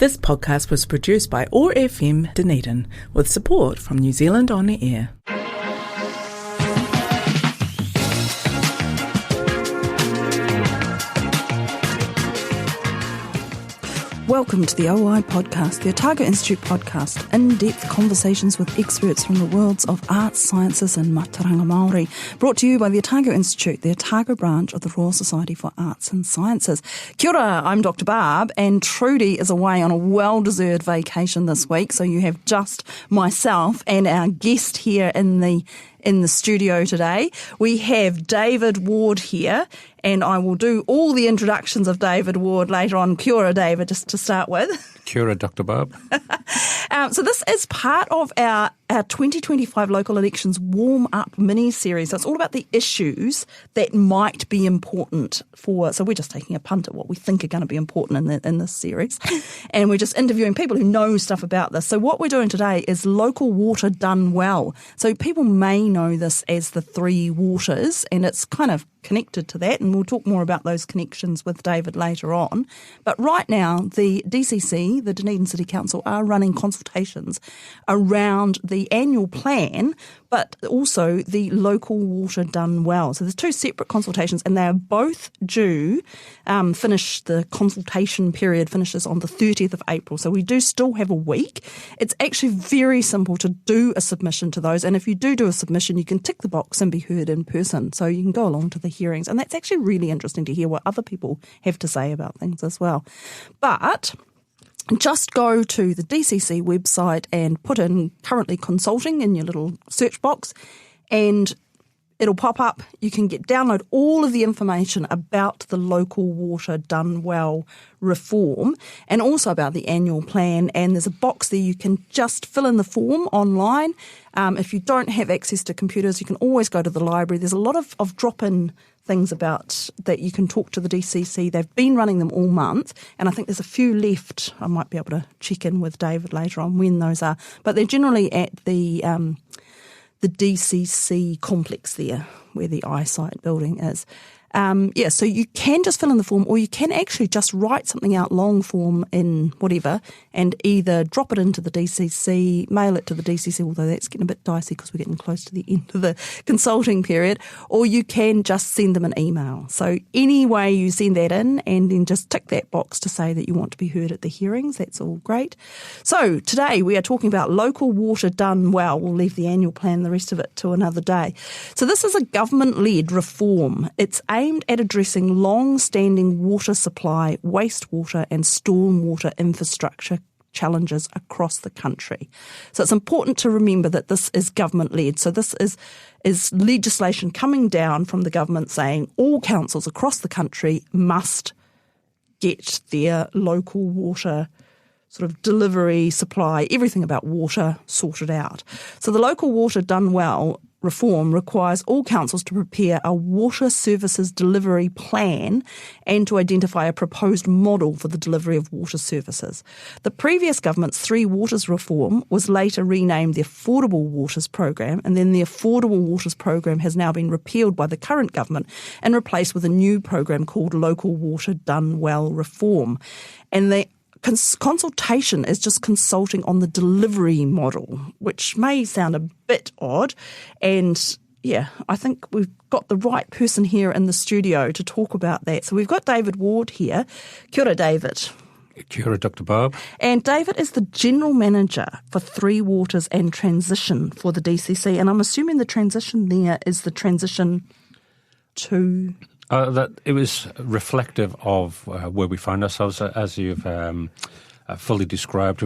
This podcast was produced by OAR FM Dunedin with support from New Zealand On Air. Welcome to the OI podcast, the Otago Institute podcast, in-depth conversations with experts from the worlds of arts, sciences and mātauranga Māori, brought to you by the Otago Institute, the Otago branch of the Royal Society for Arts and Sciences. Kia ora, I'm Dr Barb, and Trudy is away on a well-deserved vacation this week, so you have just myself and our guest here in the studio today. We have David Ward here, and I will do all the introductions of David Ward later on. Kia ora, David, just to start with. Kia ora, Dr Barb. So this is part of our 2025 local elections warm-up mini-series. So it's all about the issues that might be important so we're just taking a punt at what we think are going to be important in this series. And we're just interviewing people who know stuff about this. So what we're doing today is local water done well. So people may know this as the three waters, and it's kind of connected to that, and we'll talk more about those connections with David later on. But right now, the DCC, the Dunedin City Council, are running consultations around the annual plan, but also the local water done well. So there's two separate consultations, and they are both due, the consultation period finishes on the 30th of April. So we do still have a week. It's actually very simple to do a submission to those, and if you do a submission, you can tick the box and be heard in person. So you can go along to the hearings, and that's actually really interesting to hear what other people have to say about things as well. But just go to the DCC website and put in currently consulting in your little search box, and it'll pop up. You can download all of the information about the local water done well reform and also about the annual plan. And there's a box there you can just fill in the form online. If you don't have access to computers, you can always go to the library. There's a lot of drop-in things about that you can talk to the DCC. They've been running them all month, and I think there's a few left. I might be able to check in with David later on when those are. But they're generally at the DCC complex there, where the eyesight building is. So you can just fill in the form, or you can actually just write something out long form in whatever and either drop it into the DCC, mail it to the DCC, although that's getting a bit dicey because we're getting close to the end of the consulting period, or you can just send them an email. So any way you send that in and then just tick that box to say that you want to be heard at the hearings, that's all great. So today we are talking about local water done well. We'll leave the annual plan, the rest of it, to another day. So this is a government-led reform. It's aimed at addressing long-standing water supply, wastewater and stormwater infrastructure challenges across the country. So it's important to remember that this is government-led. So this is legislation coming down from the government saying all councils across the country must get their local water sort of delivery, supply, everything about water sorted out. So the local water done well reform requires all councils to prepare a water services delivery plan and to identify a proposed model for the delivery of water services. The previous government's Three Waters reform was later renamed the Affordable Waters Program, and then the Affordable Waters Program has now been repealed by the current government and replaced with a new program called Local Water Done Well Reform. And the consultation is just consulting on the delivery model, which may sound a bit odd. And yeah, I think we've got the right person here in the studio to talk about that. So we've got David Ward here. Kia ora, David. Kia ora, Dr Barb. And David is the General Manager for Three Waters and Transition for the DCC. And I'm assuming the transition there is the transition to... That it was reflective of where we find ourselves, as you've fully described,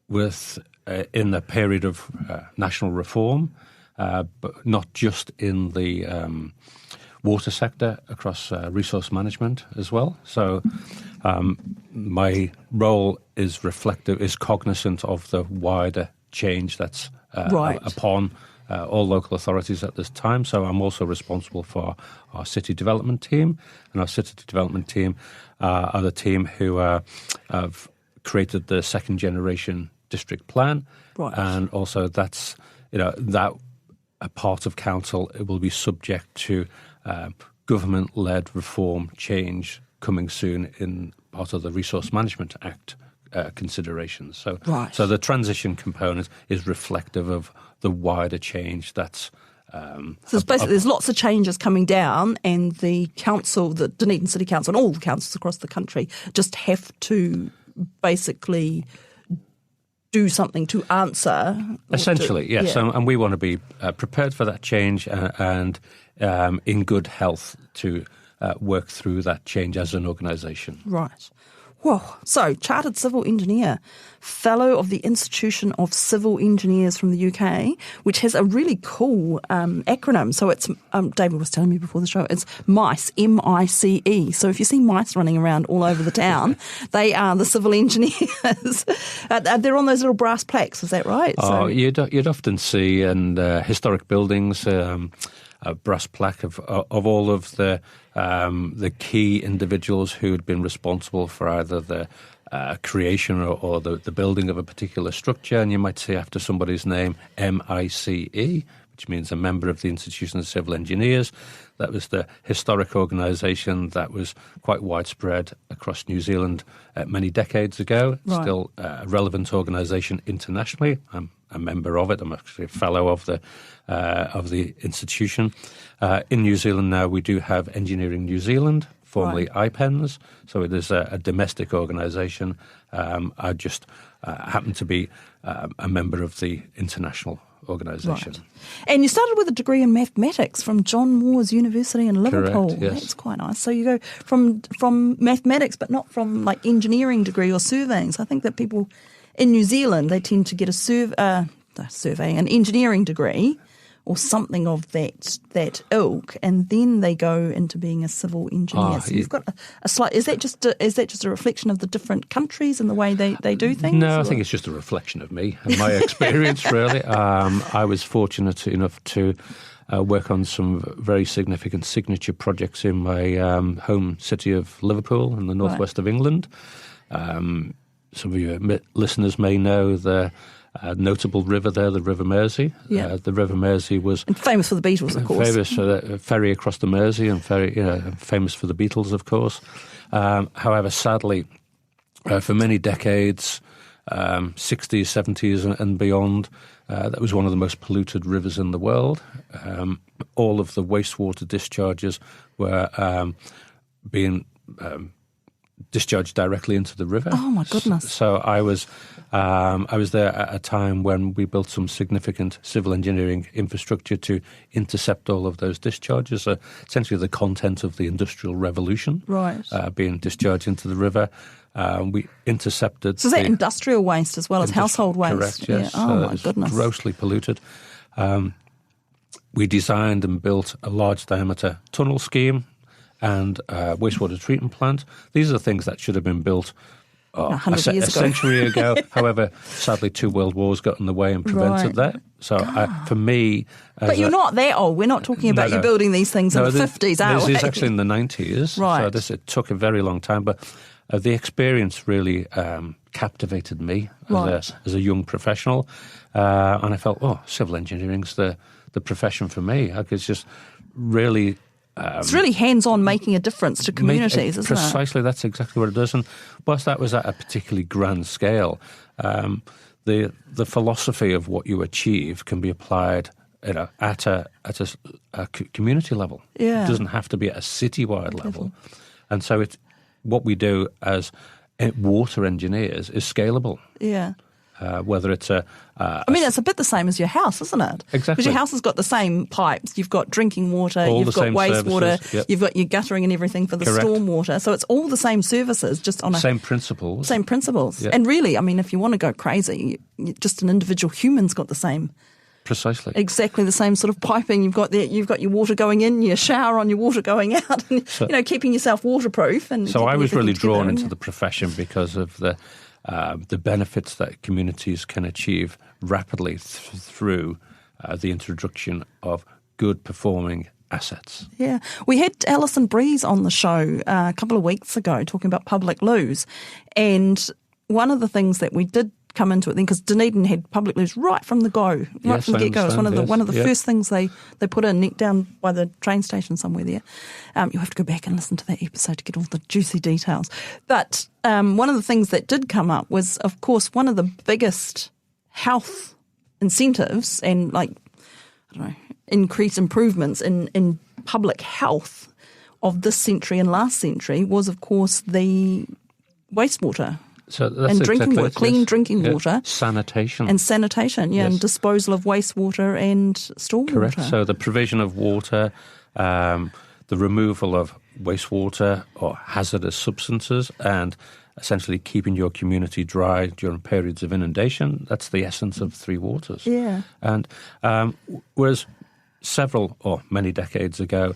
with in the period of national reform, but not just in the water sector, across resource management as well. So my role is cognizant of the wider change that's upon all local authorities at this time. So I'm also responsible for our city development team, and our city development team are the team who have created the second generation district plan, and also that's that a part of council, it will be subject to government-led reform change coming soon in part of the Resource Management Act considerations. So, Right. so the transition component is reflective of the wider change that's. So it's basically, there's lots of changes coming down, and the council, the Dunedin City Council, and all the councils across the country just have to basically do something to answer. Essentially, yes. Yeah. And we want to be prepared for that change and in good health to work through that change as an organisation. Right. Whoa. So, Chartered Civil Engineer, Fellow of the Institution of Civil Engineers from the UK, which has a really cool acronym. So it's, David was telling me before the show, it's MICE, M-I-C-E. So if you see mice running around all over the town, they are the civil engineers. They're on those little brass plaques, is that right? Oh, you'd often see in historic buildings a brass plaque of all of the key individuals who had been responsible for either the creation or the building of a particular structure, and you might see after somebody's name MICE, which means a member of the Institution of Civil Engineers. That was the historic organisation that was quite widespread across New Zealand many decades ago. Right. Still a relevant organisation internationally. I'm a member of it. I'm actually a fellow of the institution. In New Zealand now, we do have Engineering New Zealand, formerly IPENS, so it is a domestic organisation. I just happen to be a member of the international organisation. Right. And you started with a degree in mathematics from John Moores University in Liverpool. Correct, yes. That's quite nice. So you go from mathematics, but not from like engineering degree or surveying. So I think that people in New Zealand, they tend to get an engineering degree or something of that ilk, and then they go into being a civil engineer. So you've got a slight. Is that just a reflection of the different countries and the way they do things? No, or? I think it's just a reflection of me and my experience. Really, I was fortunate enough to work on some very significant signature projects in my home city of Liverpool in the northwest of England. Some of your listeners may know the notable river there, the River Mersey. Yeah. The River Mersey was famous for the Beatles, of course. Famous for the ferry across the Mersey, and famous for the Beatles, of course. However, sadly, for many decades, 60s, 70s and beyond, that was one of the most polluted rivers in the world. All of the wastewater discharges were being discharged directly into the river. Oh my goodness! So I was there at a time when we built some significant civil engineering infrastructure to intercept all of those discharges. Essentially, the content of the Industrial Revolution, right, being discharged into the river. We intercepted. So is that industrial waste as well as household waste? Correct. Yes. Yeah. Oh my goodness! Grossly polluted. We designed and built a large diameter tunnel scheme and wastewater treatment plant. These are things that should have been built a century ago. However, sadly, 2 world wars got in the way and prevented that. So for me... But you're not that old. We're not talking about you building these things in the 50s, are we? This is actually in the 90s. Right. So it took a very long time. But the experience really captivated me as a young professional. And I felt, civil engineering's the profession for me. It's just really... it's really hands-on making a difference to communities, isn't it? Precisely, that's exactly what it does. And whilst that was at a particularly grand scale, the philosophy of what you achieve can be applied at a community level. Yeah. It doesn't have to be at a citywide level. And so what we do as water engineers is scalable. Yeah. Whether it's it's a bit the same as your house, isn't it? Exactly. Because your house has got the same pipes. You've got drinking water, all you've got wastewater, yep. You've got your guttering and everything for the stormwater. So it's all the same services, just on same principles. Same principles. Yep. And really, if you want to go crazy, just an individual human's got the same. Precisely. Exactly the same sort of piping. You've got your water going in, your shower on your water going out, and keeping yourself waterproof. And so I was really drawn into the profession because of the benefits that communities can achieve rapidly through the introduction of good performing assets. Yeah. We had Alison Breeze on the show a couple of weeks ago talking about public loos, and one of the things that we did come into it then, because Dunedin had public loos right from the go, right from the get-go. It's one of the first things they put in down by the train station somewhere there. You'll have to go back and listen to that episode to get all the juicy details. But one of the things that did come up was, of course, one of the biggest health incentives and increased improvements in public health of this century and last century was, of course, the wastewater. So that's and drinking exactly water, clean drinking water. Sanitation. And sanitation, and disposal of wastewater and stormwater. Correct. So the provision of water, the removal of wastewater or hazardous substances, and essentially keeping your community dry during periods of inundation. That's the essence of Three Waters. Yeah. And whereas several or many decades ago,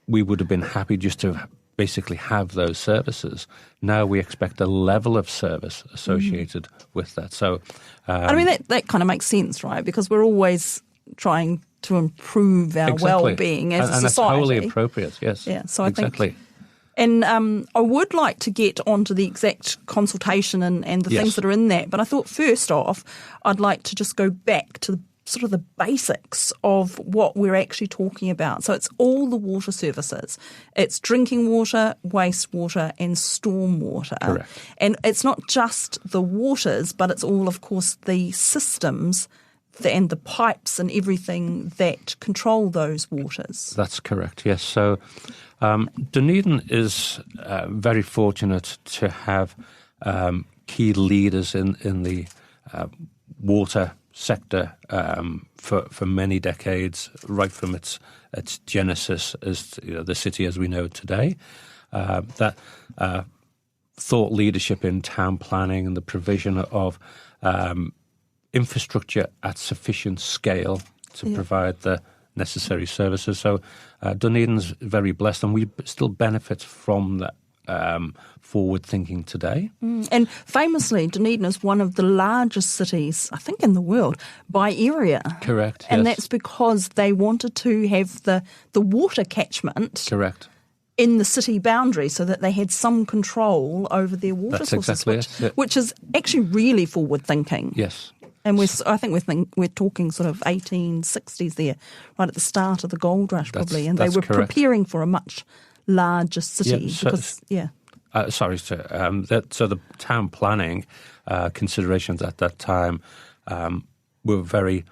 we would have been happy just to basically have those services. Now we expect a level of service associated with that. So, that kind of makes sense, right? Because we're always trying to improve our well-being as a society. And that's totally appropriate, yes. Yeah, so I think. And I would like to get onto the exact consultation and the things that are in that. But I thought first off, I'd like to just go back to sort of the basics of what we're actually talking about. So it's all the water services. It's drinking water, wastewater and stormwater. Correct. And it's not just the waters, but it's all, of course, the systems and the pipes and everything that control those waters. That's correct, yes. So Dunedin is very fortunate to have key leaders in the water sector for many decades, right from its genesis as the city as we know it today. That thought leadership in town planning and the provision of infrastructure at sufficient scale to provide the necessary services. So Dunedin's very blessed, and we still benefit from that forward thinking today. And famously, Dunedin is one of the largest cities, I think, in the world by area. Correct. And that's because they wanted to have the water catchment. Correct. In the city boundary, so that they had some control over their water sources, which is actually really forward thinking. Yes. And I think we're talking sort of 1860s there, right at the start of the gold rush, probably. And they were preparing for a much larger city. So the town planning considerations at that time were very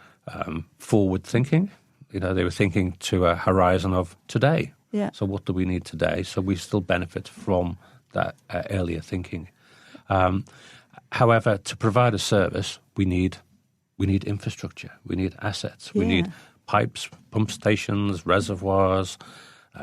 forward thinking. They were thinking to a horizon of today. Yeah. So what do we need today? So we still benefit from that earlier thinking. However, to provide a service, we need infrastructure. We need assets. We need pipes, pump stations, reservoirs.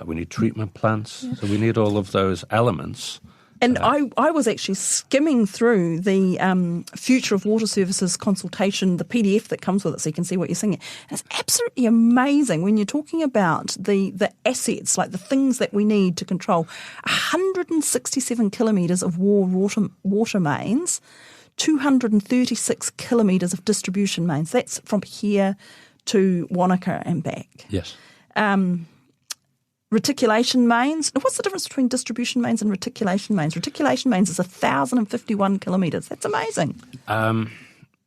We need treatment plants. Yeah. So we need all of those elements. And I was actually skimming through the Future of Water Services consultation, the PDF that comes with it, so you can see what you're seeing. And it's absolutely amazing when you're talking about the assets, like the things that we need to control. 167 kilometres of water mains, 236 kilometres of distribution mains. That's from here to Wanaka and back. Yes. Reticulation mains. What's the difference between distribution mains and reticulation mains? Reticulation mains is 1,051 kilometres. That's amazing.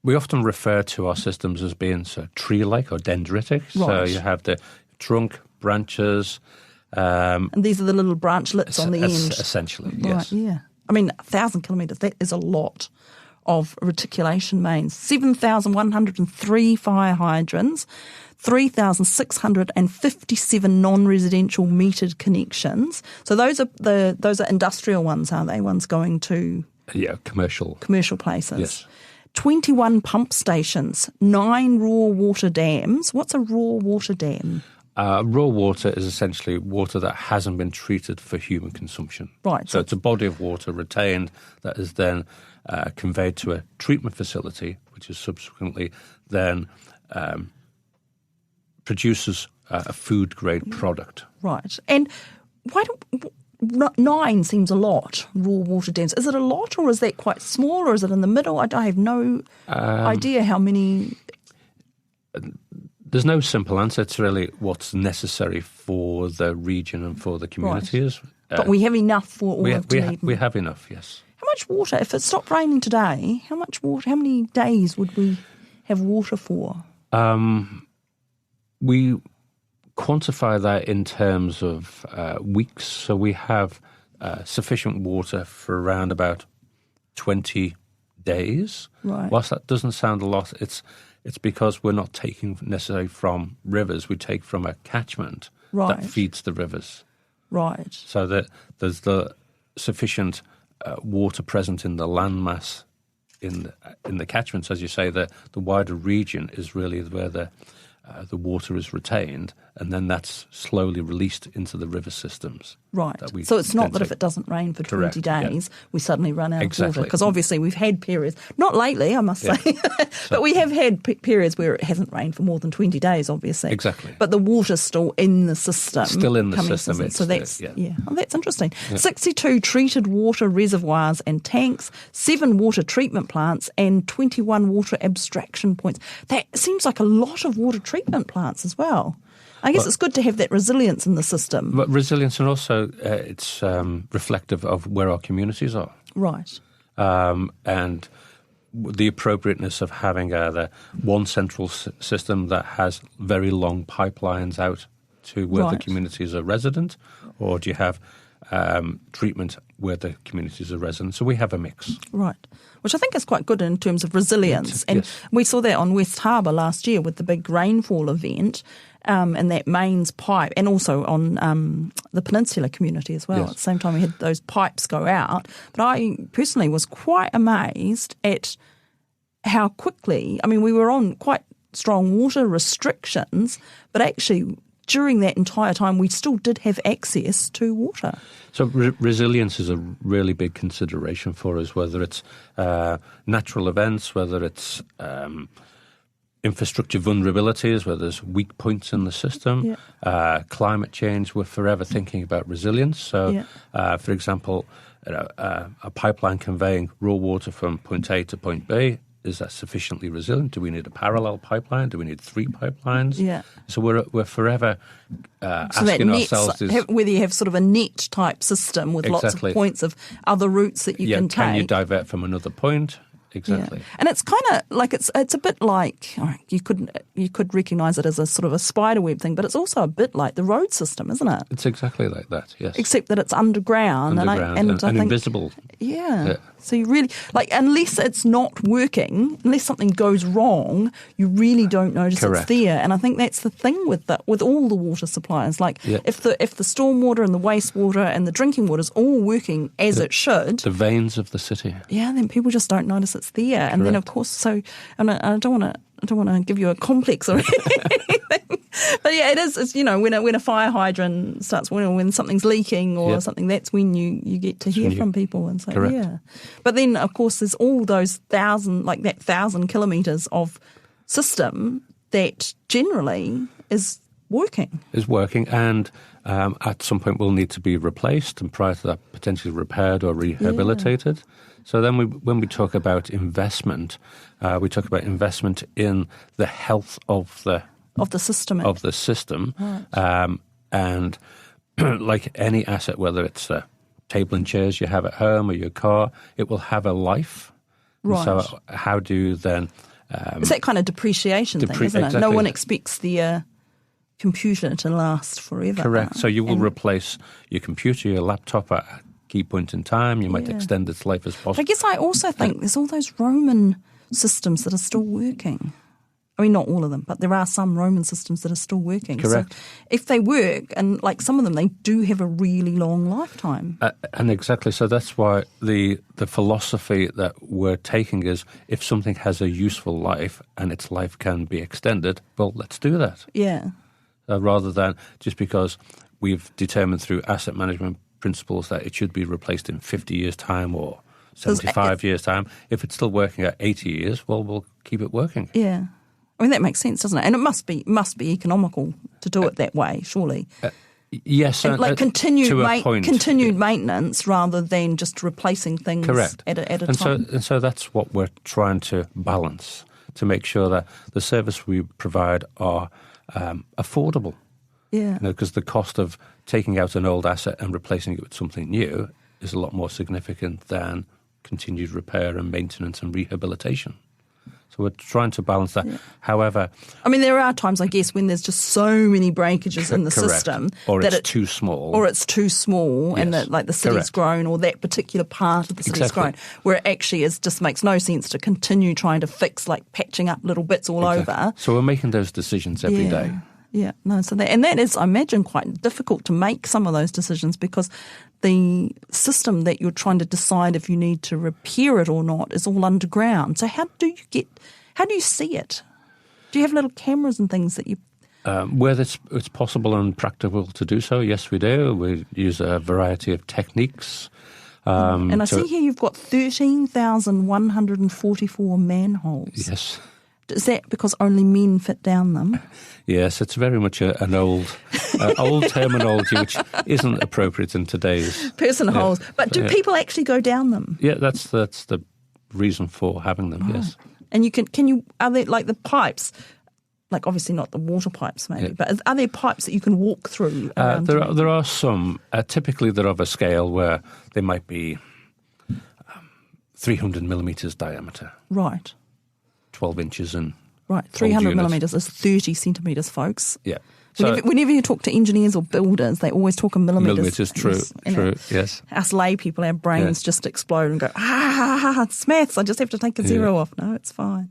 We often refer to our systems as being tree-like or dendritic. Right. So you have the trunk, branches. And these are the little branchlets on the end. Essentially, yes. Right, yeah. 1,000 kilometres, that is a lot of reticulation mains. 7,103 fire hydrants, 3,657 non-residential metered connections. So those are industrial ones, aren't they? Ones going to commercial places. Yes. 21 pump stations, 9 raw water dams. What's a raw water dam? Raw water is essentially water that hasn't been treated for human consumption. Right. So it's a body of water retained that is then conveyed to a treatment facility, which is subsequently then produces a food-grade product. Right. And 9 seems a lot, raw water dams. Is it a lot, or is that quite small, or is it in the middle? I have no idea how many. There's no simple answer. It's really what's necessary for the region and for the communities. Right. But we have enough for all of Dunedin. We have enough, yes. How much water, if it stopped raining today, how many days would we have water for? We quantify that in terms of weeks. So we have sufficient water for around about 20 days. Right. Whilst that doesn't sound a lot, it's because we're not taking necessarily from rivers. We take from a catchment that feeds the rivers. Right. So that there's the sufficient water present in the landmass in the catchments. As you say, the wider region is really where the water is retained, and then that's slowly released into the river systems. Right. So it's not that if it doesn't rain for 20 days, we suddenly run out of water. Because obviously we've had periods, not lately, I must say, but we have had periods where it hasn't rained for more than 20 days, obviously. Exactly. But the water's still in the system. Still in the system. So that's, Oh, that's interesting. Yeah. 62 treated water reservoirs and tanks, 7 water treatment plants, and 21 water abstraction points. That seems like a lot of water treatment plants as well. I guess it's good to have that resilience in the system. But resilience, and also it's reflective of where our communities are. Right. And the appropriateness of having the one central system that has very long pipelines out to where the communities are resident, or do you have treatment where the communities are resident? So we have a mix. Right. Which I think is quite good in terms of resilience. And we saw that on West Harbour last year with the big rainfall event. And that mains pipe, and also on the Peninsula community as well. At the same time, we had those pipes go out. But I personally was quite amazed at how quickly, we were on quite strong water restrictions, but actually during that entire time we still did have access to water. So resilience is a really big consideration for us, whether it's natural events, whether it's infrastructure vulnerabilities, where there's weak points in the system, climate change. We're forever thinking about resilience. So, for example, a pipeline conveying raw water from point A to point B, is that sufficiently resilient? Do we need a parallel pipeline? Do we need 3 pipelines? Yeah. So we're forever asking ourselves... whether you have sort of a net type system with lots of points of other routes that you can take. Can you divert from another point? Exactly. Yeah. And it's kind of like it's a bit like you could recognise it as a sort of a spiderweb thing, but it's also a bit like the road system, isn't it? It's exactly like that, yes. Except that it's underground and I think, invisible. Yeah. So you really unless it's not working, unless something goes wrong, you really don't notice it's there. And I think that's the thing with all the water suppliers. Like if the stormwater and the wastewater and the drinking water is all working as it should, the veins of the city. Yeah, then people just don't notice it's there. And then of course, and I don't want to give you a complex or anything. But yeah, it is. It's, when a fire hydrant starts, when something's leaking or something, that's when you get to hear from people and say, But then, of course, there's all those 1,000 kilometres of system that generally is working. And at some point will need to be replaced, and prior to that, potentially repaired or rehabilitated. Yeah. So then when we talk about investment, we talk about investment in the health of the system. Right. And like any asset, whether it's a table and chairs you have at home or your car, it will have a life. Right. So how do you then... it's that kind of depreciation thing, isn't it? Exactly. No one expects the computer to last forever. Correct. So you will replace your computer, your laptop at a key point in time. You might extend its life as possible. But I guess I also think there's all those Roman systems that are still working. Not all of them, but there are some Roman systems that are still working. Correct. So if they work, and like some of them, they do have a really long lifetime. And exactly, so that's why the philosophy that we're taking is if something has a useful life and its life can be extended, well, let's do that. Yeah. Rather than just because we've determined through asset management principles that it should be replaced in 50 years' time or 75 years' time. If it's still working at 80 years, well, we'll keep it working. Yeah. That makes sense, doesn't it? And it must be economical to do it that way, surely. Yes, and like continued maintenance rather than just replacing things at a time. And so that's what we're trying to balance, to make sure that the service we provide are affordable. Yeah. Because the cost of taking out an old asset and replacing it with something new is a lot more significant than continued repair and maintenance and rehabilitation. So we're trying to balance that. Yeah. However, I mean, there are times, I guess, when there's just so many breakages in the system, or that it's too small, yes. And that, like, the city's grown, or that particular part of the city's grown, where it actually just makes no sense to continue trying to fix, like patching up little bits all over. So we're making those decisions every day. Yeah, no. So that is, I imagine, quite difficult to make some of those decisions, because the system that you're trying to decide if you need to repair it or not is all underground. So how do you see it? Do you have little cameras and things that you? Where it's possible and practical to do so, yes, we do. We use a variety of techniques. And I see here you've got 13,144 manholes. Yes. Is that because only men fit down them? Yes, it's very much an old terminology which isn't appropriate in today's person holes. But do people actually go down them? Yeah, that's the reason for having them. Yes. And are there, like, the pipes? Like, obviously not the water pipes, maybe, but are there pipes that you can walk through? There are some. Typically, they're of a scale where they might be 300 millimetres diameter. Right. 12 inches in. Right, 300 millimetres is 30 centimetres, folks. Yeah. So, whenever you talk to engineers or builders, they always talk in millimetres. Millimetres, true, yes. Us lay people, our brains just explode and go, it's maths, I just have to take a zero off. No, it's fine.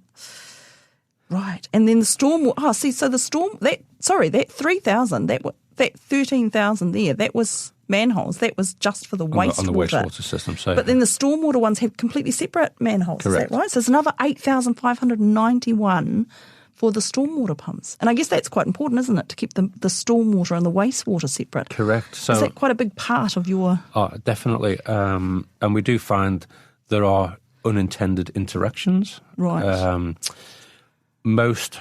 Right, and then the storm, that 3,000, that 13,000 there, that was manholes. That was just for the wastewater. On the wastewater system. But then the stormwater ones have completely separate manholes. Correct. Is that right? So there's another 8,591 for the stormwater pumps. And I guess that's quite important, isn't it, to keep the stormwater and the wastewater separate? Correct. So, is that quite a big part of your... Definitely. And we do find there are unintended interactions. Right. Most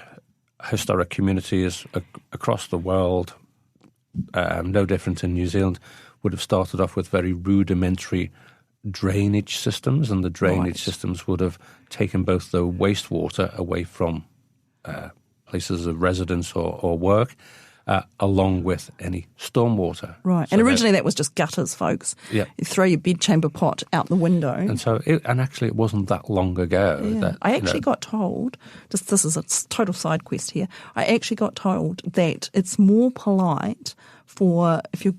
historic communities across the world, no different in New Zealand, would have started off with very rudimentary drainage systems, and the drainage systems would have taken both the wastewater away from places of residence or work, along with any stormwater. Right, so and originally that was just gutters, folks. Yeah. You throw your bed chamber pot out the window. And so, actually it wasn't that long ago. Yeah. That, I actually got told, this is a total side quest here, I actually got told that it's more polite for, if you're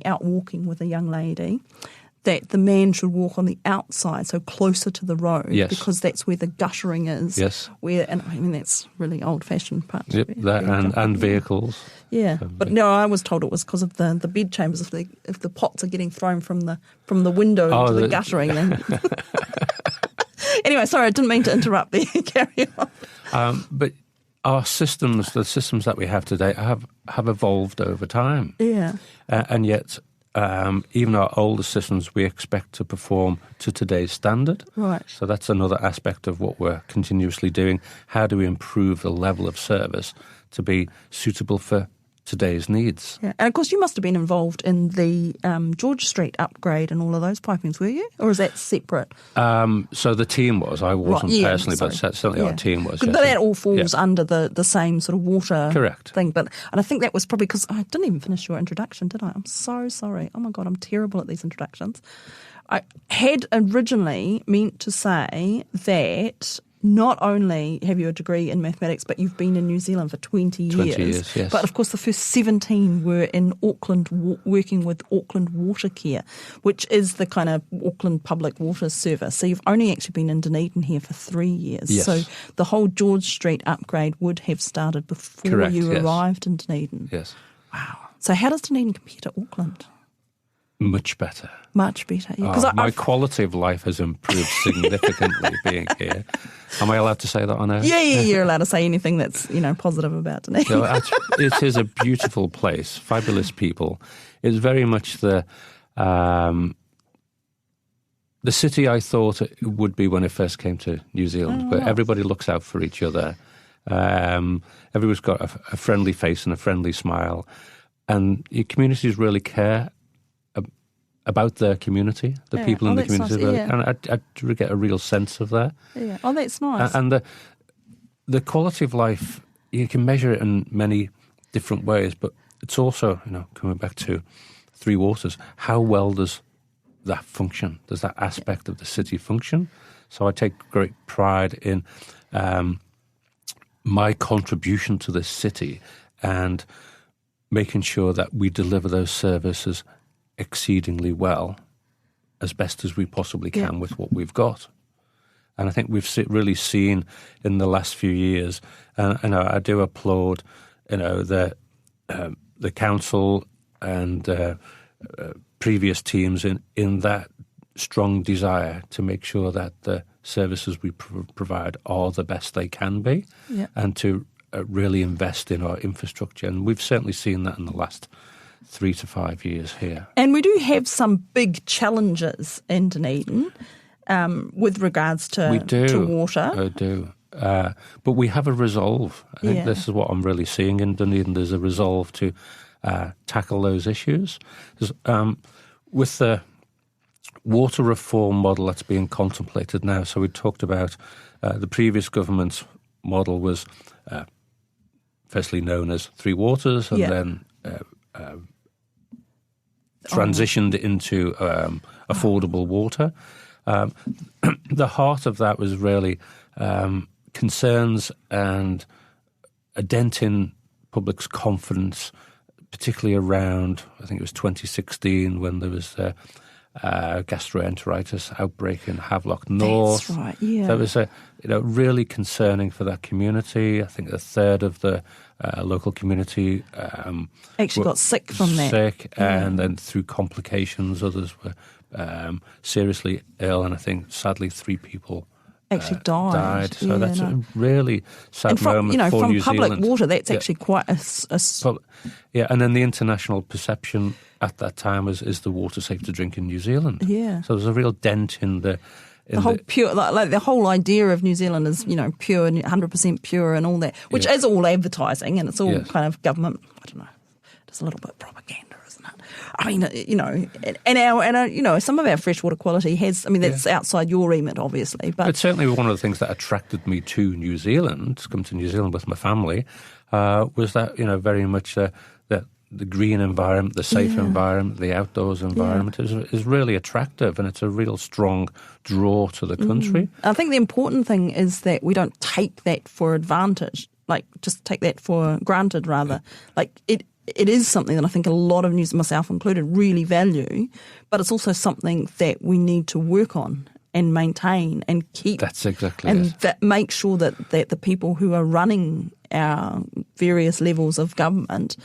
out walking with a young lady, that the man should walk on the outside, so closer to the road, because that's where the guttering is. Yes. And I mean, that's really old-fashioned part. Yep, and vehicles. Yeah, but no, I was told it was because of the bed chambers. If the pots are getting thrown from the window into the guttering, then. Anyway, sorry, I didn't mean to interrupt there. Carry on. But our systems, the systems that we have today, have evolved over time. Yeah. And yet, even our older systems, we expect to perform to today's standard. Right. So that's another aspect of what we're continuously doing. How do we improve the level of service to be suitable for today's needs? Yeah. And of course, you must have been involved in the George Street upgrade and all of those pipings, were you? Or is that separate? So the team was. I wasn't personally, but certainly our team was. But that all falls under the same sort of water thing. And I think that was probably because I didn't even finish your introduction, did I? I'm so sorry. Oh my God, I'm terrible at these introductions. I had originally meant to say that not only have you a degree in mathematics, but you've been in New Zealand for 20 years. 20 years, yes. But of course, the first 17 were in Auckland, working with Auckland Water Care, which is the kind of Auckland Public Water Service. So you've only actually been in Dunedin here for 3 years. Yes. So the whole George Street upgrade would have started before you arrived in Dunedin. Yes. Wow. So how does Dunedin compare to Auckland? Much better. Much better. Yeah. My quality of life has improved significantly being here. Am I allowed to say that on air? Yeah, you're allowed to say anything that's positive about Dunedin. It is a beautiful place, fabulous people. It's very much the city I thought it would be when I first came to New Zealand, where everybody looks out for each other. Everyone's got a friendly face and a friendly smile, and your communities really care about their community, the people in the community. Nice, and I get a real sense of that. Yeah. Oh, that's nice. And the quality of life, you can measure it in many different ways, but it's also, coming back to Three Waters, how well does that function. There's that aspect of the city function. So I take great pride in my contribution to this city and making sure that we deliver those services exceedingly well, as best as we possibly can with what we've got. And I think we've really seen in the last few years, and I do applaud, the council and previous teams in that strong desire to make sure that the services we provide are the best they can be, and to really invest in our infrastructure. And we've certainly seen that in the last 3 to 5 years here. And we do have some big challenges in Dunedin with regards to water. We do. But we have a resolve. I think this is what I'm really seeing in Dunedin. There's a resolve to tackle those issues. With the water reform model that's being contemplated now, so we talked about the previous government's model was firstly known as Three Waters, and then transitioned into affordable water. The heart of that was really concerns and a dent in public's confidence, particularly around, I think it was 2016, when there was a gastroenteritis outbreak in Havelock North. That's right, yeah. That was really concerning for that community. I think a third of the local community actually got sick from that. And then through complications, others were seriously ill, and I think sadly 3 people actually died. So that's a really sad moment for from New public Zealand. Water, that's actually quite and then the international perception at that time is the water safe to drink in New Zealand. Yeah. So there's a real dent in the whole pure, like the whole idea of New Zealand is, pure and 100% pure and all that, which is all advertising and it's all kind of government. I don't know, just a little bit propaganda, isn't it? I mean, and our some of our freshwater quality has. I mean, that's outside your remit, obviously, but it's certainly one of the things that attracted me to New Zealand, to come to New Zealand with my family, was that very much the green environment, the safe environment, the outdoors environment is really attractive, and it's a real strong draw to the country. I think the important thing is that we don't take that for advantage, like just take that for granted, rather. Like it is something that I think a lot of myself included, really value, but it's also something that we need to work on and maintain and keep. That's exactly and it. that make sure that the people who are running our various levels of government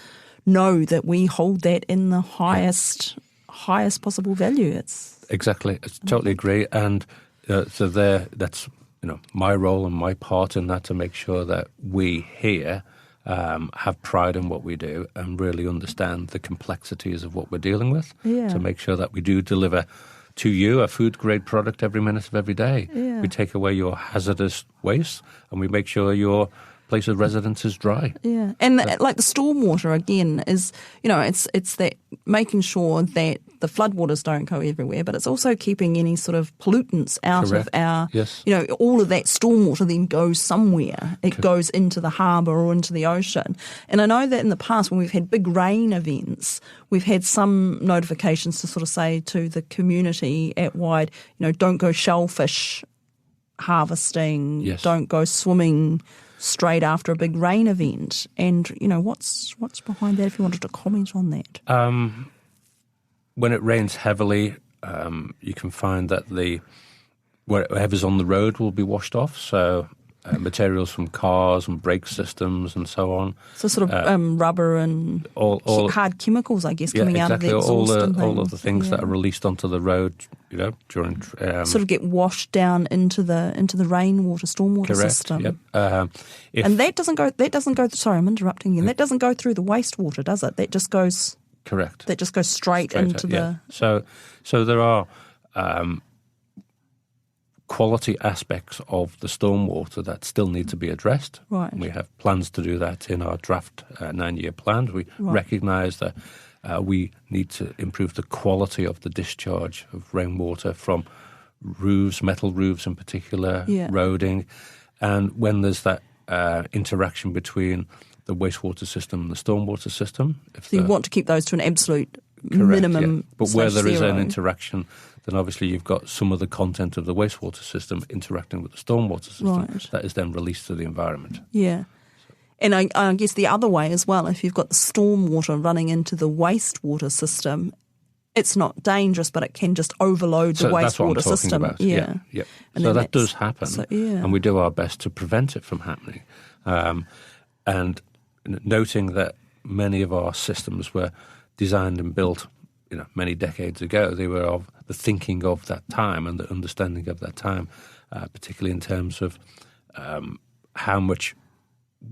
know that we hold that in the highest possible value. It's exactly. I totally agree. And so that's my role and my part in that, to make sure that we here have pride in what we do and really understand the complexities of what we're dealing with, to make sure that we do deliver to you a food-grade product every minute of every day. Yeah. We take away your hazardous waste and we make sure your place of residence is dry. Yeah, and like the stormwater again is, it's that making sure that the floodwaters don't go everywhere, but it's also keeping any sort of pollutants out of our. Yes. All of that stormwater then goes somewhere. It goes into the harbour or into the ocean. And I know that in the past, when we've had big rain events, we've had some notifications to sort of say to the community at wide, don't go shellfish harvesting, don't go swimming straight after a big rain event. And, what's behind that, if you wanted to comment on that? When it rains heavily, you can find that whatever's on the road will be washed off. So materials from cars and brake systems and so on. So sort of rubber and all hard chemicals, I guess, coming out of the exhaust all of the things that are released onto the road, during sort of get washed down into the rainwater stormwater system. Yep. And that doesn't go. Sorry, I'm interrupting you. That doesn't go through the wastewater, does it? That just goes. Correct. That just goes straight into the. So there are quality aspects of the stormwater that still need to be addressed. Right. We have plans to do that in our draft 9-year plan. We recognise that we need to improve the quality of the discharge of rainwater from roofs, metal roofs in particular, roading. And when there's that interaction between the wastewater system and the stormwater system. So you want to keep those to an absolute minimum. But where there is an /0. interaction, then obviously you've got some of the content of the wastewater system interacting with the stormwater system that is then released to the environment. Yeah. And I guess the other way as well, if you've got the stormwater running into the wastewater system, it's not dangerous, but it can just overload the wastewater system. About. Yeah. So that does happen, and we do our best to prevent it from happening. And noting that many of our systems were designed and built, many decades ago, they were of the thinking of that time and the understanding of that time, particularly in terms of how much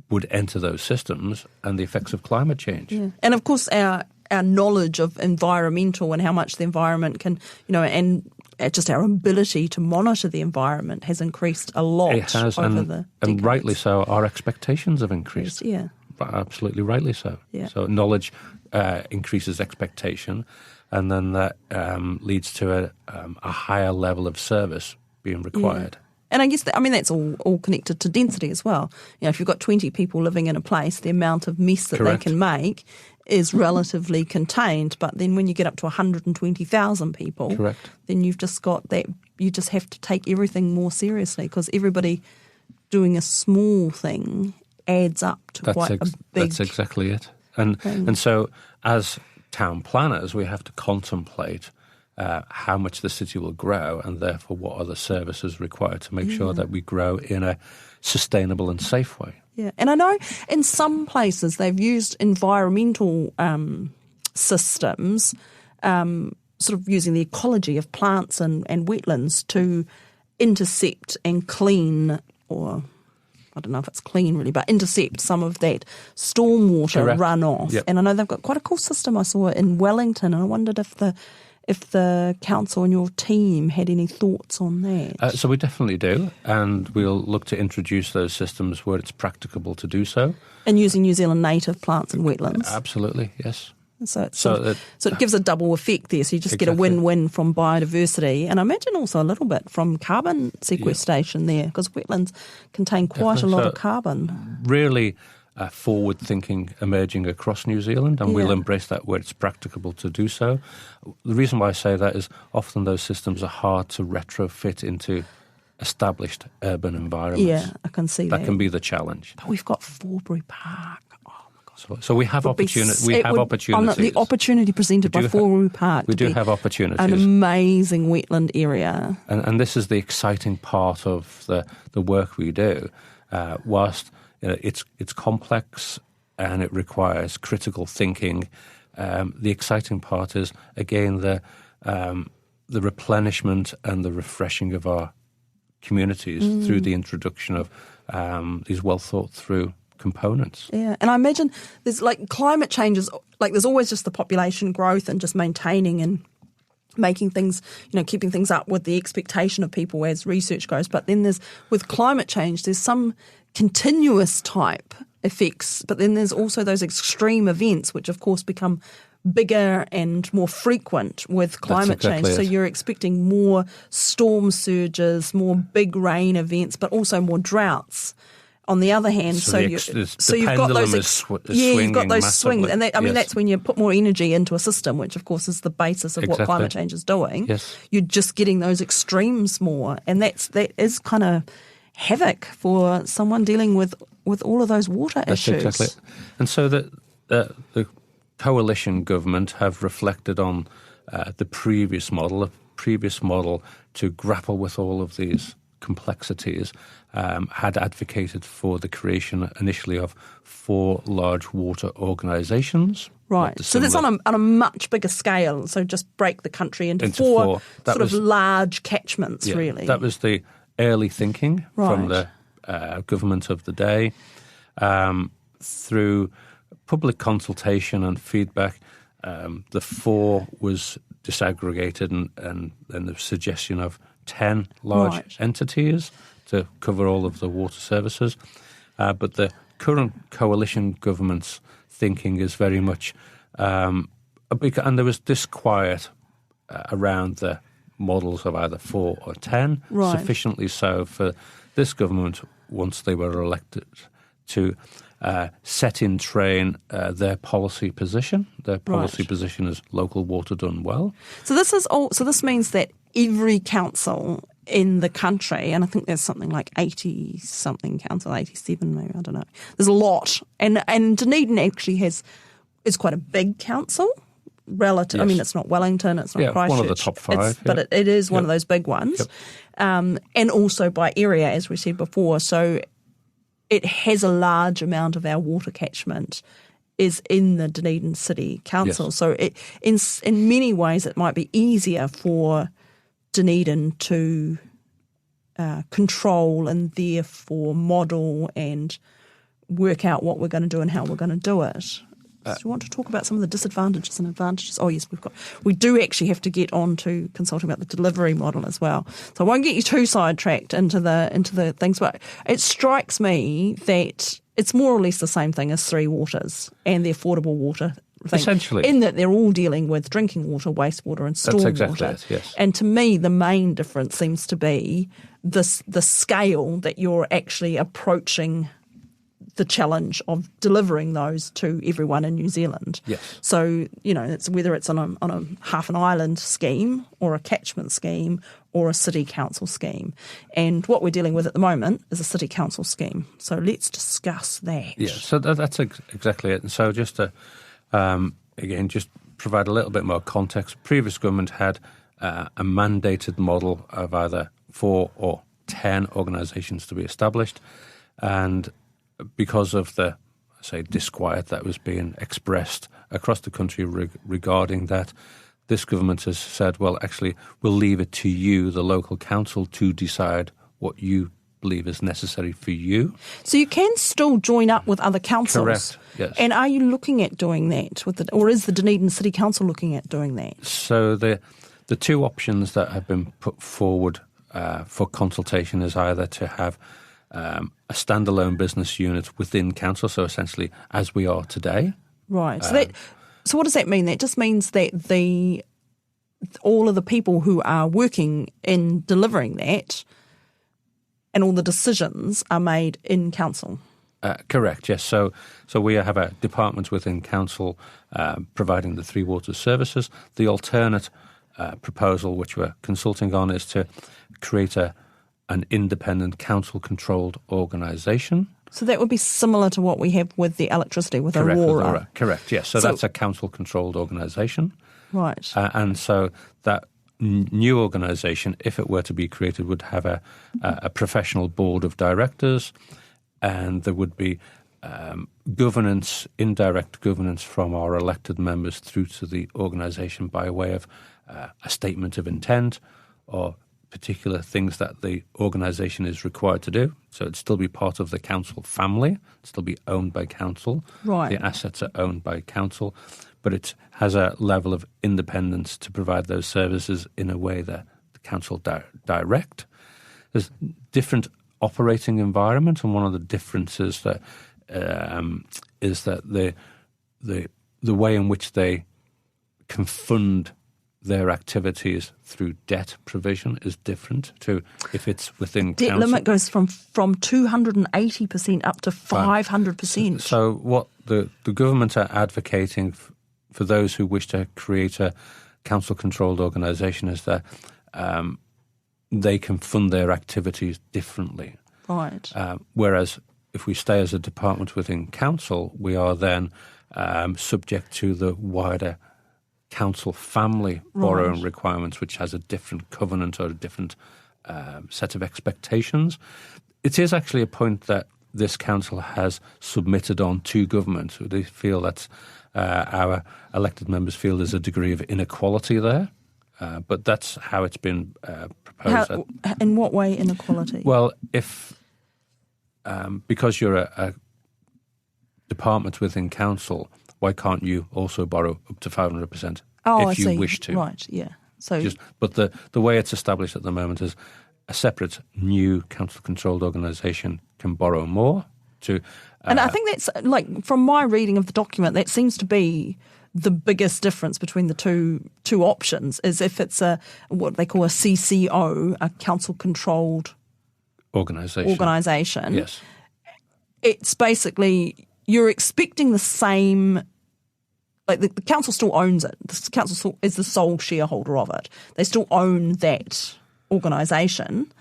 would enter those systems and the effects of climate change. Yeah. And of course, our knowledge of environmental and how much the environment can, and just our ability to monitor the environment has increased a lot. It has, and rightly so. Our expectations have increased. Yes, yeah. Absolutely rightly so. Yeah. So knowledge increases expectation, and then that leads to a higher level of service being required. Yeah. And I guess that's all connected to density as well. If you've got 20 people living in a place, the amount of mess that they can make is relatively contained. But then when you get up to 120,000 people, then you've just got that. You just have to take everything more seriously, because everybody doing a small thing adds up to quite a big. That's exactly it. And so as town planners, we have to contemplate how much the city will grow, and therefore what are the services required to make sure that we grow in a sustainable and safe way. Yeah, and I know in some places they've used environmental systems, sort of using the ecology of plants and wetlands to intercept and clean, or I don't know if it's clean really, but intercept some of that stormwater runoff. Yep. And I know they've got quite a cool system. I saw it in Wellington, and I wondered if the council and your team had any thoughts on that. So we definitely do, and we'll look to introduce those systems where it's practicable to do so. And using New Zealand native plants and wetlands. Absolutely, yes. So it gives a double effect there. So you just get a win-win from biodiversity, and I imagine also a little bit from carbon sequestration there, because wetlands contain quite a lot of carbon. Really forward-thinking emerging across New Zealand, and we'll embrace that where it's practicable to do so. The reason why I say that is often those systems are hard to retrofit into established urban environments. Yeah, I can see that. That can be the challenge. But we've got Forbury Park. So we have opportunities. The opportunity presented by Forbury Park. We do have opportunities. An amazing wetland area. And this is the exciting part of the work we do. Whilst it's complex and it requires critical thinking, the exciting part is, again, the replenishment and the refreshing of our communities through the introduction of these well thought through components. Yeah, and I imagine there's climate changes, there's always just the population growth and just maintaining and making things, keeping things up with the expectation of people as research goes. But then with climate change, there's some continuous type effects, but then there's also those extreme events, which of course become bigger and more frequent with climate change. So you're expecting more storm surges, more big rain events, but also more droughts. On the other hand, you've got those swings, and that's when you put more energy into a system, which of course is the basis of what climate change is doing. Yes. You're just getting those extremes more, and that is kind of havoc for someone dealing with all of those water issues. Exactly. And so the coalition government have reflected on the previous model to grapple with all of these complexities, had advocated for the creation initially of 4 large water organisations. Right. So that's on a much bigger scale. So just break the country into four large catchments, really. That was the early thinking from the government of the day. Through public consultation and feedback, the 4 was disaggregated and the suggestion of 10 large entities to cover all of the water services. But the current coalition government's thinking is very much, and there was disquiet around the models of either 4 or 10, sufficiently so for this government, once they were elected, to set in train their policy position. Their policy Right. position is local water done well. So this means that every council in the country, and I think there's something like 80-something council, 87 maybe, I don't know. There's a lot. And Dunedin actually is quite a big council. Relative, Yes. I mean, it's not Wellington, it's not Christchurch. One of the top five. But it is one of those big ones. Yep. And also by area, as we said before. So it has a large amount of our water catchment is in the Dunedin City Council. Yes. So in many ways, it might be easier for Dunedin to control and therefore model and work out what we're going to do and how we're going to do it. Do you want to talk about some of the disadvantages and advantages? Oh, yes, we do actually have to get on to consulting about the delivery model as well. So I won't get you too sidetracked into the things, but it strikes me that it's more or less the same thing as Three Waters and the affordable water thing. Essentially. In that they're all dealing with drinking water, wastewater and stormwater. That's exactly it, yes. And to me, the main difference seems to be the scale that you're actually approaching the challenge of delivering those to everyone in New Zealand. Yes. So, it's whether it's on a half an island scheme or a catchment scheme or a city council scheme. And what we're dealing with at the moment is a city council scheme. So let's discuss that. Yeah, so that's exactly it. And so just to, again, just provide a little bit more context, previous government had a mandated model of either 4 or 10 organisations to be established. And because of the, disquiet that was being expressed across the country regarding that, this government has said, well, actually, we'll leave it to you, the local council, to decide what you believe is necessary for you. So you can still join up with other councils? Correct, yes. And are you looking at doing that, or is the Dunedin City Council looking at doing that? So the two options that have been put forward for consultation is either to have a standalone business unit within council, so essentially as we are today. Right. So what does that mean? That just means that all of the people who are working in delivering that and all the decisions are made in council. Correct, yes. So we have a department within council providing the Three Waters services. The alternate proposal, which we're consulting on, is to create an independent council-controlled organisation. So that would be similar to what we have with the electricity, with Correct, Aurora. Correct, yes. So that's a council-controlled organisation. Right. And so that new organisation, if it were to be created, would have a professional board of directors, and there would be governance, indirect governance from our elected members through to the organisation by way of a statement of intent or particular things that the organisation is required to do. So it'd still be part of the council family, it'd still be owned by council. Right. The assets are owned by council, but it has a level of independence to provide those services in a way that the council direct. There's different operating environment, and one of the differences that is that the way in which they can fund their activities through debt provision is different to if it's within Debt council. limit goes from 280% up to 500%. So what the government are advocating for those who wish to create a council-controlled organisation is that they can fund their activities differently. Right. Whereas if we stay as a department within council, we are then subject to the wider council family borrowing requirements, which has a different covenant or a different set of expectations. It is actually a point that this council has submitted on to government. They feel that our elected members feel there's a degree of inequality there, but that's how it's been proposed. In what way inequality? Well, if because you're a department within council, why can't you also borrow up to 500% if you wish to? Right, yeah. So, but the way it's established at the moment is a separate new council-controlled organisation can borrow more to... and I think that's, from my reading of the document, that seems to be the biggest difference between the two options, is if it's what they call a CCO, a council-controlled organisation. organisation. Yes. It's basically you're expecting the same, like the council still owns it. The council still is the sole shareholder of it. They still own that organisation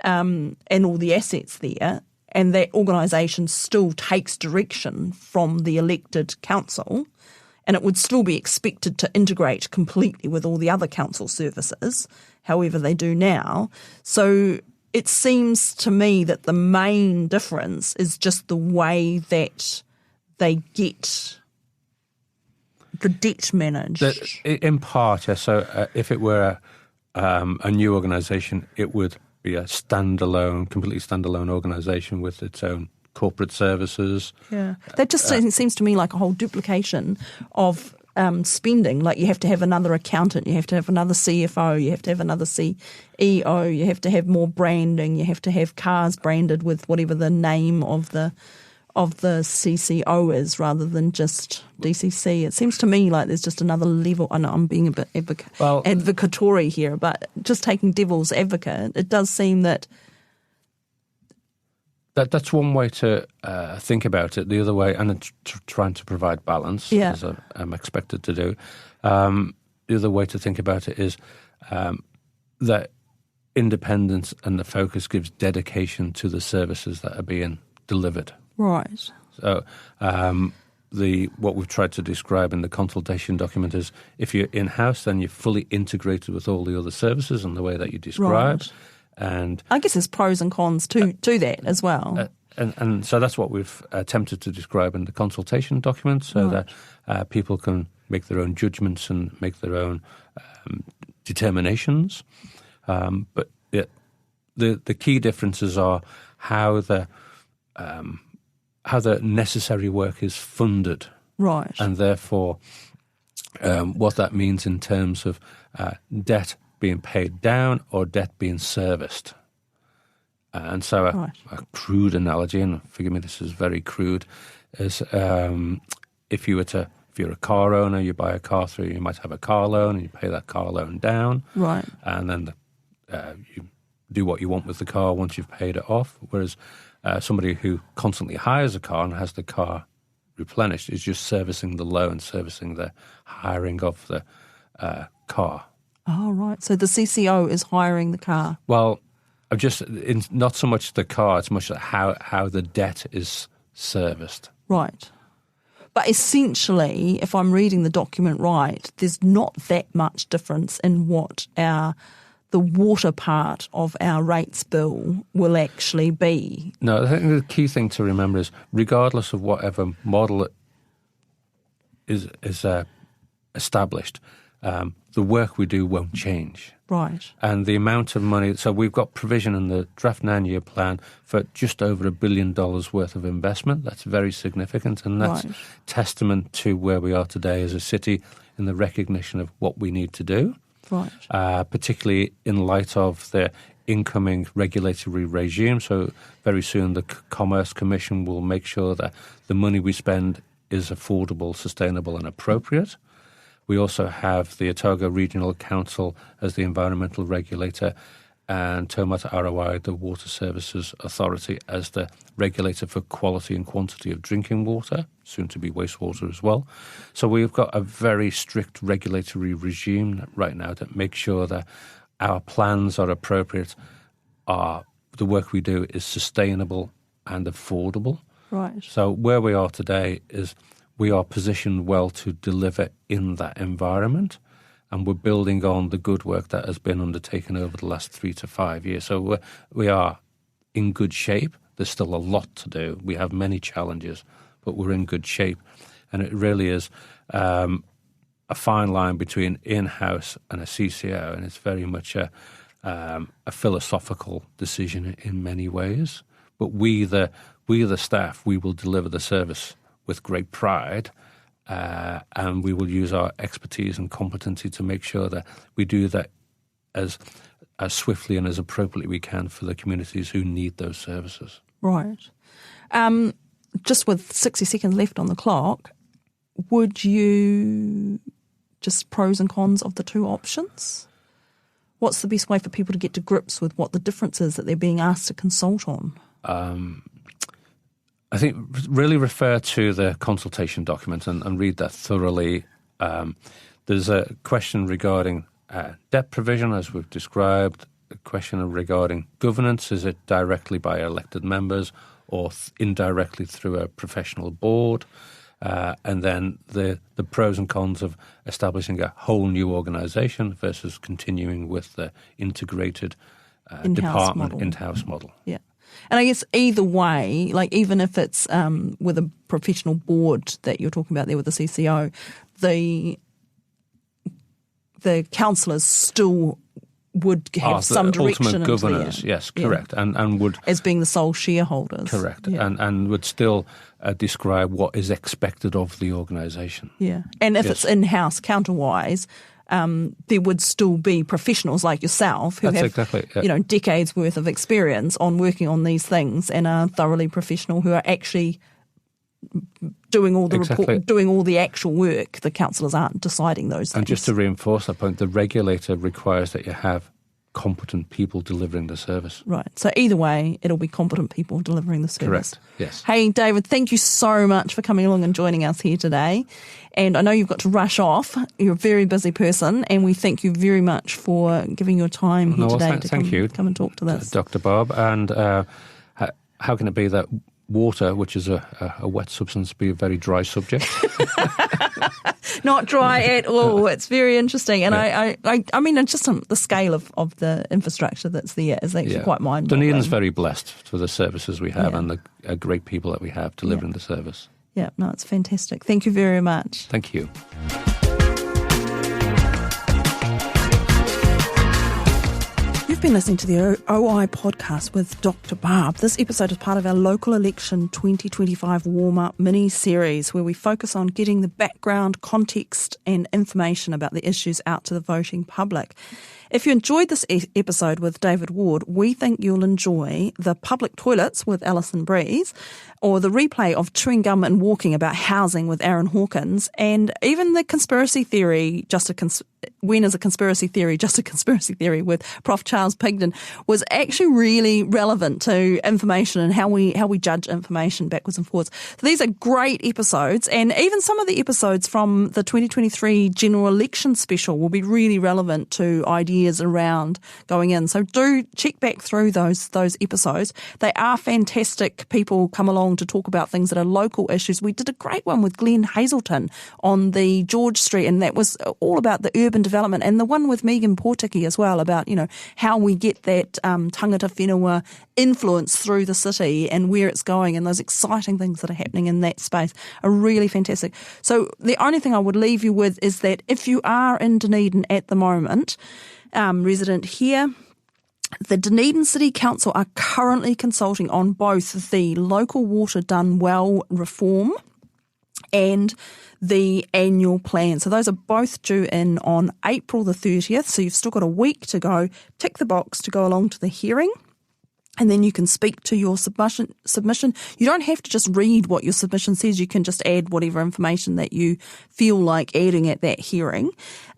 and all the assets there, and that organisation still takes direction from the elected council, and it would still be expected to integrate completely with all the other council services, however they do now. So it seems to me that the main difference is just the way that they get the debt managed. In part, yeah. So if it were a new organisation, it would be a completely standalone organisation with its own corporate services. Yeah, that just seems to me like a whole duplication of spending. Like you have to have another accountant, you have to have another CFO, you have to have another CEO, you have to have more branding, you have to have cars branded with whatever the name of the CCO is rather than just DCC. It seems to me like there's just another level. I know I'm being a bit advocatory here, but just taking devil's advocate, it does seem that that's one way to think about it. The other way, and it's trying to provide balance, as I'm expected to do. The other way to think about it is that independence and the focus gives dedication to the services that are being delivered. Right. So what we've tried to describe in the consultation document is if you're in-house, then you're fully integrated with all the other services in the way that you describe. Right. And I guess there's pros and cons to that as well. And so that's what we've attempted to describe in the consultation document, so that people can make their own judgments and make their own determinations. But the key differences are how the necessary work is funded, right, and therefore what that means in terms of debt being paid down or debt being serviced. And so a crude analogy, and forgive me, this is very crude, is if you're a car owner, you buy a car through, you might have a car loan, and you pay that car loan down, right, and then you do what you want with the car once you've paid it off. Whereas somebody who constantly hires a car and has the car replenished is just servicing the loan, servicing the hiring of the car. Oh, right. So the CCO is hiring the car. Well, not so much the car, it's much how the debt is serviced. Right. But essentially, if I'm reading the document right, there's not that much difference in what the water part of our rates bill will actually be. No, I think the key thing to remember is regardless of whatever model is established, the work we do won't change. Right. And the amount of money, so we've got provision in the draft 9-year plan for just over $1 billion worth of investment. That's very significant, and that's testament to where we are today as a city in the recognition of what we need to do. Right. Particularly in light of the incoming regulatory regime. So very soon the Commerce Commission will make sure that the money we spend is affordable, sustainable and appropriate. We also have the Otago Regional Council as the environmental regulator, and Taumata Arawai, the Water Services Authority, as the regulator for quality and quantity of drinking water, soon to be wastewater as well. So we've got a very strict regulatory regime right now that makes sure that our plans are appropriate, the work we do is sustainable and affordable. Right. So where we are today is we are positioned well to deliver in that environment, and we're building on the good work that has been undertaken over the last 3 to 5 years. So we are in good shape. There's still a lot to do. We have many challenges, but we're in good shape. And it really is a fine line between in-house and a CCO, and it's very much a philosophical decision in many ways. But we the staff, we will deliver the service with great pride, and we will use our expertise and competency to make sure that we do that as swiftly and as appropriately we can for the communities who need those services. Right. Just with 60 seconds left on the clock, would you just pros and cons of the two options? What's the best way for people to get to grips with what the difference is that they're being asked to consult on? I I think really refer to the consultation document and read that thoroughly. There's a question regarding debt provision, as we've described, a question regarding governance. Is it directly by elected members or indirectly through a professional board? And then the pros and cons of establishing a whole new organisation versus continuing with the integrated in-house model. Yeah. And I guess either way, like even if it's with a professional board that you're talking about there with the CCO, the councillors still would have some direction ultimate into governors, yes, correct, and would as being the sole shareholders, correct, and would still describe what is expected of the organisation. Yeah, and if it's in-house counter-wise, there would still be professionals like yourself who have decades worth of experience on working on these things and are thoroughly professional, who are actually doing all the doing all the actual work. The councillors aren't deciding those things. And just to reinforce that point, the regulator requires that you have competent people delivering the service. Right. So either way, it'll be competent people delivering the service. Correct. Yes. Hey, David, thank you so much for coming along and joining us here today. And I know you've got to rush off. You're a very busy person, and we thank you very much for giving your time here today to come and talk to us. Dr Barb. And how can it be that water, which is a wet substance, be a very dry subject? Not dry at all. It's very interesting. And I mean, just the scale of the infrastructure that's there is actually quite mind-boggling. Dunedin's very blessed for the services we have and the great people that we have delivering the service. Yeah, no, it's fantastic. Thank you very much. Thank you. You've been listening to the OI podcast with Dr Barb. This episode is part of our Local Election 2025 warm-up mini-series where we focus on getting the background, context and information about the issues out to the voting public. If you enjoyed this episode with David Ward, we think you'll enjoy the public toilets with Alison Breeze, or the replay of Chewing Gum and Walking about housing with Aaron Hawkins, and even the conspiracy theory, when is a conspiracy theory just a conspiracy theory, with Prof Charles Pigden, was actually really relevant to information and how we judge information backwards and forwards. So these are great episodes, and even some of the episodes from the 2023 general election special will be really relevant to ideas around going in. So do check back through those episodes. They are fantastic. People come along to talk about things that are local issues. We did a great one with Glenn Hazelton on the George Street, and that was all about the urban development, and the one with Megan Portiki as well about, how we get that tangata whenua influence through the city and where it's going, and those exciting things that are happening in that space are really fantastic. So the only thing I would leave you with is that if you are in Dunedin at the moment, resident here, the Dunedin City Council are currently consulting on both the local water done well reform and the annual plan. So those are both due in on April the 30th. So you've still got a week to go. Tick the box to go along to the hearing. And then you can speak to your submission. You don't have to just read what your submission says. You can just add whatever information that you feel like adding at that hearing.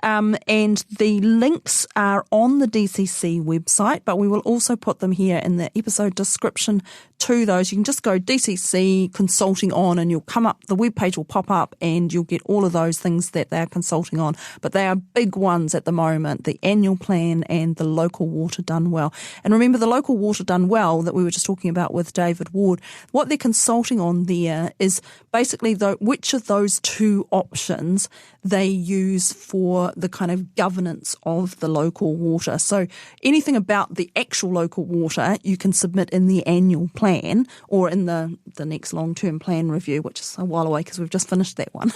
And the links are on the DCC website, but we will also put them here in the episode description to those. You can just go DCC consulting on and you'll come up, the webpage will pop up and you'll get all of those things that they're consulting on. But they are big ones at the moment, the annual plan and the local water done well. And remember, the local water done well that we were just talking about with David Ward, what they're consulting on there is basically which of those two options they use for the kind of governance of the local water. So anything about the actual local water you can submit in the annual plan or in the next long-term plan review, which is a while away because we've just finished that one.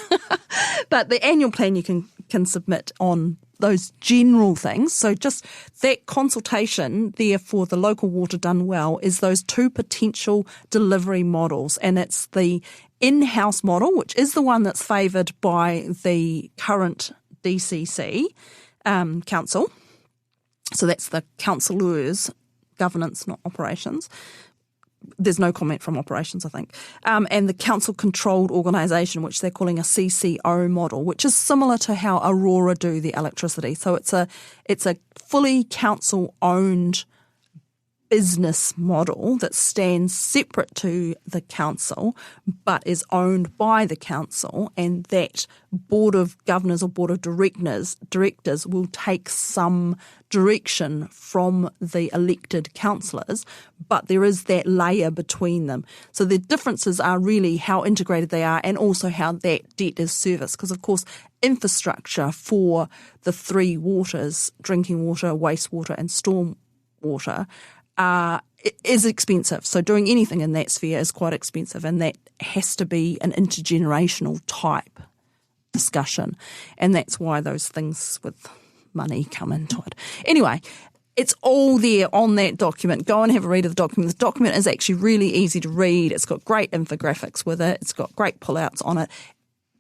But the annual plan you can submit on those general things. So just that consultation there for the local water done well is those two potential delivery models. And it's the in-house model, which is the one that's favoured by the current DCC council. So that's the councillors, governance, not operations. There's no comment from operations, I think. And the council-controlled organisation, which they're calling a CCO model, which is similar to how Aurora do the electricity. So it's a fully council-owned business model that stands separate to the council but is owned by the council, and that board of governors or board of directors will take some direction from the elected councillors, but there is that layer between them. So the differences are really how integrated they are and also how that debt is serviced, because of course infrastructure for the three waters, drinking water, wastewater and storm water, is expensive. So doing anything in that sphere is quite expensive, and that has to be an intergenerational type discussion. And that's why those things with money come into it. Anyway, it's all there on that document. Go and have a read of the document. The document is actually really easy to read. It's got great infographics with it. It's got great pullouts on it.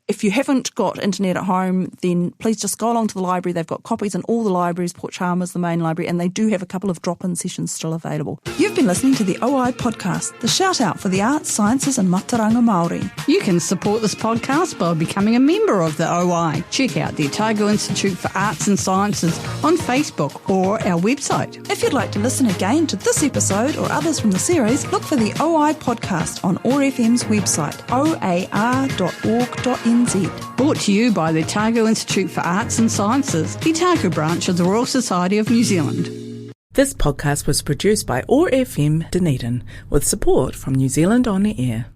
If you haven't got internet at home, then please just go along to the library. They've got copies in all the libraries. Port Chalmers, the main library, and they do have a couple of drop-in sessions still available. You've been listening to the OI podcast, the shout-out for the arts, sciences and Mataranga Māori. You can support this podcast by becoming a member of the OI. Check out the Otago Institute for Arts and Sciences on Facebook or our website. If you'd like to listen again to this episode or others from the series, look for the OI podcast on ORFM's website, oar.org.nz. Brought to you by the Otago Institute for Arts and Sciences, the Otago branch of the Royal Society of New Zealand. This podcast was produced by ORFM Dunedin with support from New Zealand On the Air.